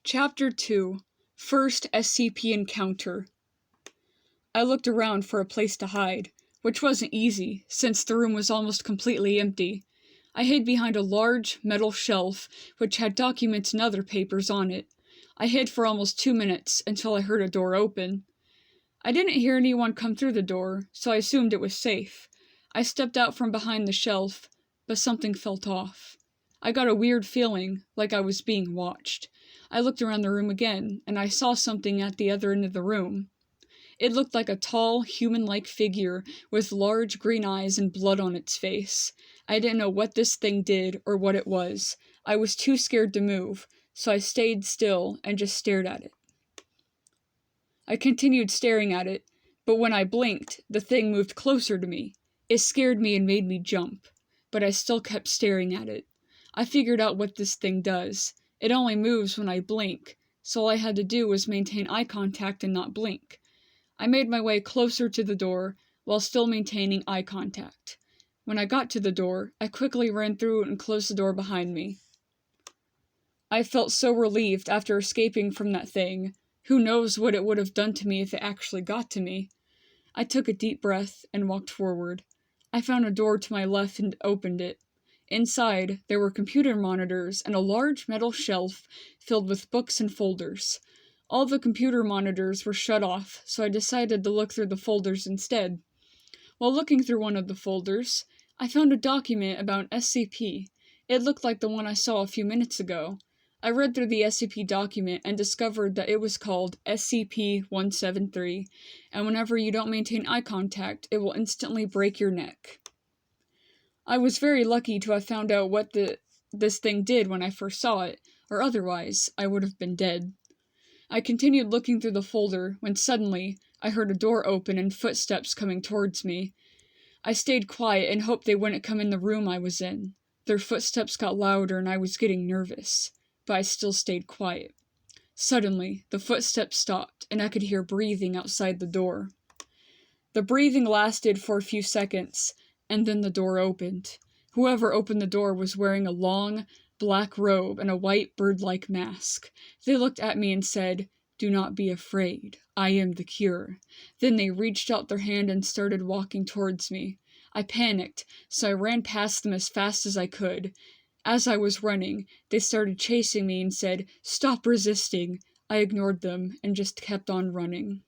Chapter 2 First SCP Encounter. I looked around for a place to hide, which wasn't easy, since the room was almost completely empty. I hid behind a large, metal shelf, which had documents and other papers on it. I hid for almost 2 minutes, until I heard a door open. I didn't hear anyone come through the door, so I assumed it was safe. I stepped out from behind the shelf, but something felt off. I got a weird feeling, like I was being watched. I looked around the room again, and I saw something at the other end of the room. It looked like a tall, human-like figure with large green eyes and blood on its face. I didn't know what this thing did or what it was. I was too scared to move, so I stayed still and just stared at it. I continued staring at it, but when I blinked, the thing moved closer to me. It scared me and made me jump, but I still kept staring at it. I figured out what this thing does. It only moves when I blink, so all I had to do was maintain eye contact and not blink. I made my way closer to the door, while still maintaining eye contact. When I got to the door, I quickly ran through and closed the door behind me. I felt so relieved after escaping from that thing. Who knows what it would have done to me if it actually got to me? I took a deep breath and walked forward. I found a door to my left and opened it. Inside, there were computer monitors and a large metal shelf filled with books and folders. All the computer monitors were shut off, so I decided to look through the folders instead. While looking through one of the folders, I found a document about an SCP. It looked like the one I saw a few minutes ago. I read through the SCP document and discovered that it was called SCP-173, and whenever you don't maintain eye contact, it will instantly break your neck. I was very lucky to have found out what this thing did when I first saw it, or otherwise, I would have been dead. I continued looking through the folder when suddenly, I heard a door open and footsteps coming towards me. I stayed quiet and hoped they wouldn't come in the room I was in. Their footsteps got louder and I was getting nervous, but I still stayed quiet. Suddenly, the footsteps stopped and I could hear breathing outside the door. The breathing lasted for a few seconds, and then the door opened. Whoever opened the door was wearing a long, black robe and a white bird-like mask. They looked at me and said, "Do not be afraid. I am the cure." Then they reached out their hand and started walking towards me. I panicked, so I ran past them as fast as I could. As I was running, they started chasing me and said, "Stop resisting." I ignored them and just kept on running.